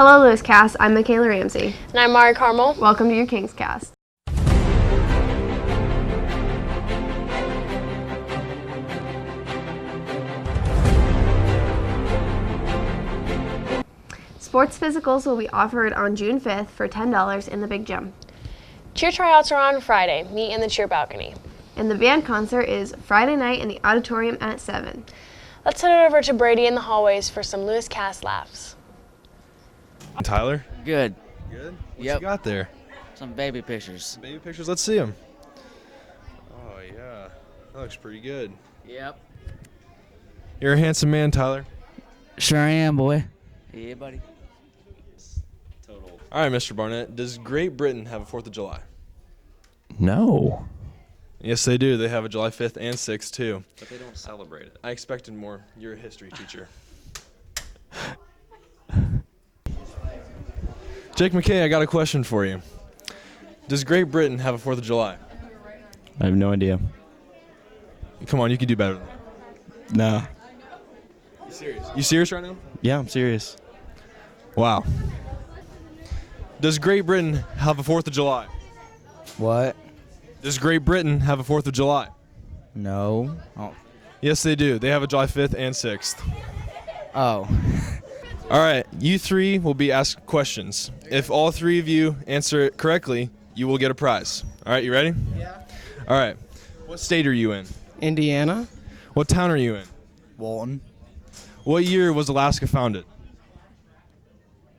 Hello, Lewis Cast. I'm Michaela Ramsey. And I'm Mari Carmel. Welcome to your Kings Cast. Sports physicals will be offered on June 5th for $10 in the big gym. Cheer tryouts are on Friday. Meet in the cheer balcony. And the band concert is Friday night in the auditorium at 7. Let's head over to Brady in the hallways for some Lewis Cast laughs. Tyler? Good. Good? What Yep. you got there? Some baby pictures. Baby pictures? Let's see them. Oh, yeah. That looks pretty good. Yep. You're a handsome man, Tyler. Sure I am, boy. Yeah, buddy. All right, Mr. Barnett. Does Great Britain have a 4th of July? No. Yes, they do. They have a July 5th and 6th, too. But they don't celebrate it. I expected more. You're a history teacher. Jake McKay, I got a question for you. Does Great Britain have a 4th of July? I have no idea. Come on, you can do better than that. No. You serious? You serious right now? Yeah, I'm serious. Wow. Does Great Britain have a 4th of July? What? Does Great Britain have a 4th of July? No. Oh. Yes, they do. They have a July 5th and 6th. Oh. All right, you three will be asked questions. If all three of you answer it correctly, you will get a prize. All right, you ready? Yeah. All right. What state are you in? Indiana. What town are you in? Walton. What year was Alaska founded?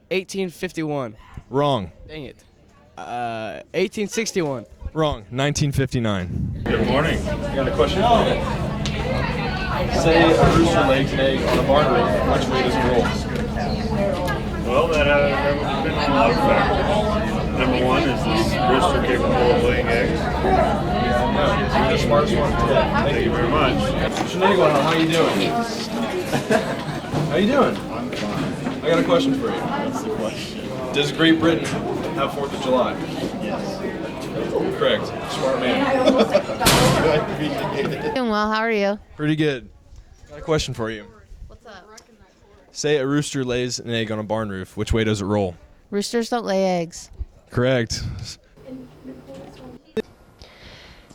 1851. Wrong. Dang it. 1861. Wrong. 1959. Good morning. I got a question for you. Say a rooster lays an egg on a barn roof. Which way does it roll? Well, that would depend on a lot of factors. Number one, is this rooster capable of laying eggs? You're the smartest one. Thank you very much. Shenanigans, how you doing? How you doing? I'm fine. I got a question for you. What's the question? Does Great Britain have 4th of July? Yes. Correct. Smart man. Doing well. How are you? Pretty good. Got a question for you. What's up? Say a rooster lays an egg on a barn roof. Which way does it roll? Roosters don't lay eggs. Correct.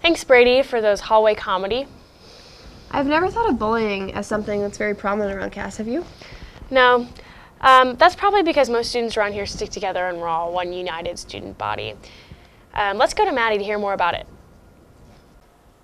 Thanks, Brady, for those hallway comedy. I've never thought of bullying as something that's very prominent around Cass, have you? No, that's probably because most students around here stick together and we're all one united student body. Let's go to Maddie to hear more about it.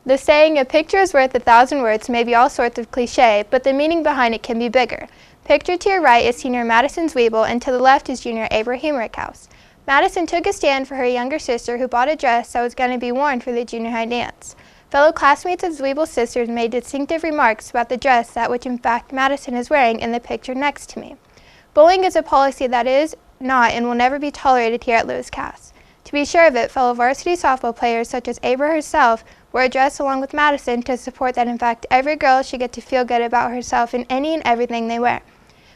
The saying, "A picture is worth 1,000 words," may be all sorts of cliche, but the meaning behind it can be bigger. Pictured to your right is senior Madison Zwiebel, and to the left is junior Abraham Rickhouse. Madison took a stand for her younger sister, who bought a dress that was going to be worn for the junior high dance. Fellow classmates of Zwiebel's sisters made distinctive remarks about the dress that which in fact Madison is wearing in the picture next to me. Bullying is a policy that is not and will never be tolerated here at Lewis Cass. To be sure of it, fellow varsity softball players such as Abra herself wore a dress along with Madison to support that in fact every girl should get to feel good about herself in any and everything they wear.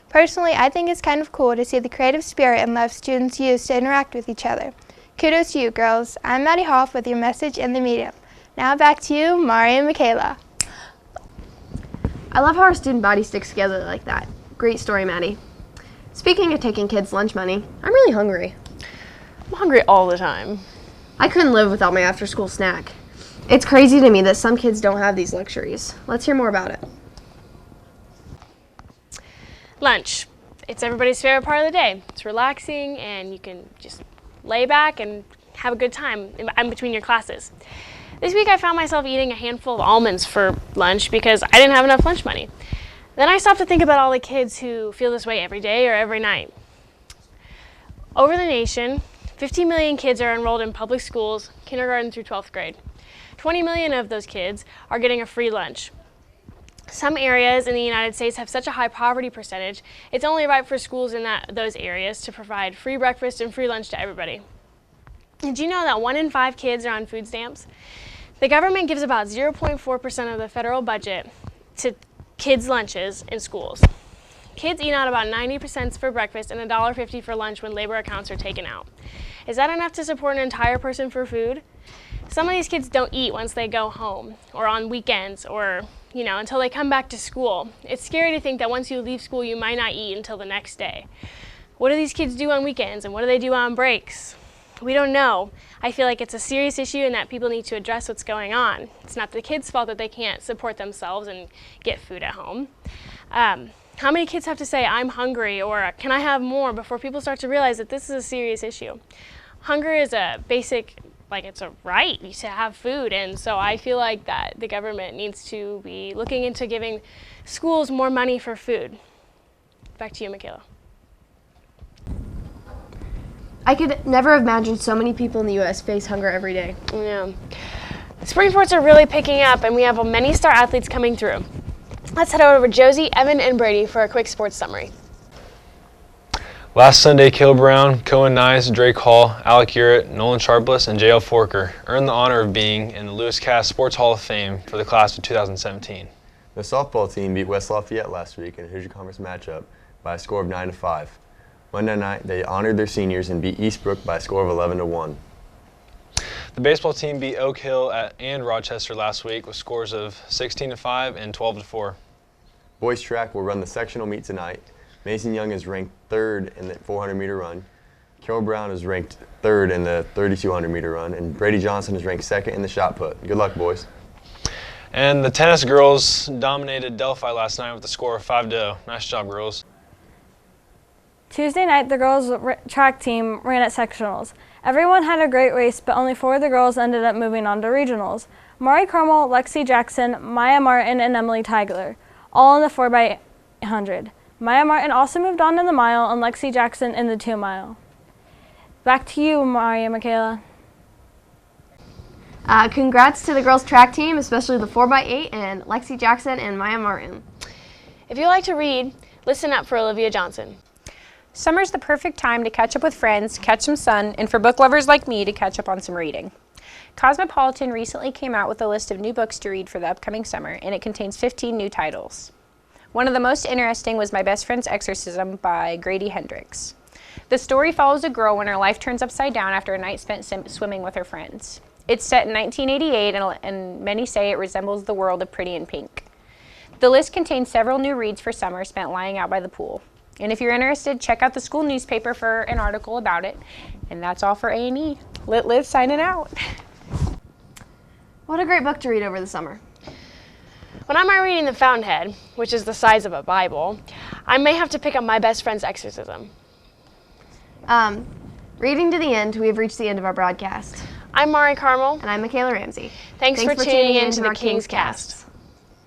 Personally, I think it's kind of cool to see the creative spirit and love students use to interact with each other. Kudos to you, girls. I'm Maddie Hoff with your message in the medium. Now back to you, Mari and Michaela. I love how our student body sticks together like that. Great story, Maddie. Speaking of taking kids' lunch money, I'm really hungry. I'm hungry all the time. I couldn't live without my after-school snack. It's crazy to me that some kids don't have these luxuries. Let's hear more about it. Lunch. It's everybody's favorite part of the day. It's relaxing and you can just lay back and have a good time in between your classes. This week I found myself eating a handful of almonds for lunch because I didn't have enough lunch money. Then I stopped to think about all the kids who feel this way every day or every night. Over the nation, 15 million kids are enrolled in public schools, kindergarten through 12th grade. 20 million of those kids are getting a free lunch. Some areas in the United States have such a high poverty percentage, it's only right for schools in those areas to provide free breakfast and free lunch to everybody. Did you know that 1 in 5 kids are on food stamps? The government gives about 0.4% of the federal budget to kids' lunches in schools. Kids eat out about 90% for breakfast and $1.50 for lunch when labor accounts are taken out. Is that enough to support an entire person for food? Some of these kids don't eat once they go home or on weekends or, until they come back to school. It's scary to think that once you leave school, you might not eat until the next day. What do these kids do on weekends and what do they do on breaks? We don't know. I feel like it's a serious issue and that people need to address what's going on. It's not the kids' fault that they can't support themselves and get food at home. How many kids have to say, I'm hungry, or can I have more, before people start to realize that this is a serious issue? Hunger is a basic, it's a right to have food, and so I feel like that the government needs to be looking into giving schools more money for food. Back to you, Michaela. I could never have imagined so many people in the U.S. face hunger every day. Yeah. Spring sports are really picking up, and we have many star athletes coming through. Let's head over to Josie, Evan, and Brady for a quick sports summary. Last Sunday, Caleb Brown, Cohen Nice, Drake Hall, Alec Urett, Nolan Sharpless, and J.L. Forker earned the honor of being in the Lewis Cass Sports Hall of Fame for the class of 2017. The softball team beat West Lafayette last week in a Hoosier Conference matchup by a score of 9-5. Monday night, they honored their seniors and beat Eastbrook by a score of 11-1. The baseball team beat Oak Hill and Rochester last week with scores of 16-5 and 12-4. Boys track will run the sectional meet tonight. Mason Young is ranked 3rd in the 400-meter run. Carol Brown is ranked 3rd in the 3,200-meter run, and Brady Johnson is ranked 2nd in the shot put. Good luck, boys. And the tennis girls dominated Delphi last night with a score of 5-0. Nice job, girls. Tuesday night, the girls' track team ran at sectionals. Everyone had a great race, but only 4 of the girls ended up moving on to regionals. Mari Carmel, Lexi Jackson, Maya Martin, and Emily Tigler, all in the 4x100. Maya Martin also moved on in the mile, and Lexi Jackson in the 2-mile. Back to you, Maria Michaela. Congrats to the girls' track team, especially the 4x8 and Lexi Jackson and Maya Martin. If you like to read, listen up for Olivia Johnson. Summer's the perfect time to catch up with friends, catch some sun, and for book lovers like me to catch up on some reading. Cosmopolitan recently came out with a list of new books to read for the upcoming summer, and it contains 15 new titles. One of the most interesting was My Best Friend's Exorcism by Grady Hendrix. The story follows a girl when her life turns upside down after a night spent swimming with her friends. It's set in 1988, and many say it resembles the world of Pretty in Pink. The list contains several new reads for summer spent lying out by the pool. And if you're interested, check out the school newspaper for an article about it. And that's all for A&E. Lit Liv signing out. What a great book to read over the summer. When I'm reading The Fountainhead, which is the size of a Bible, I may have to pick up My Best Friend's Exorcism. Reading to the end, we have reached the end of our broadcast. I'm Mari Carmel. And I'm Michaela Ramsey. Thanks for tuning in to the King's Cast.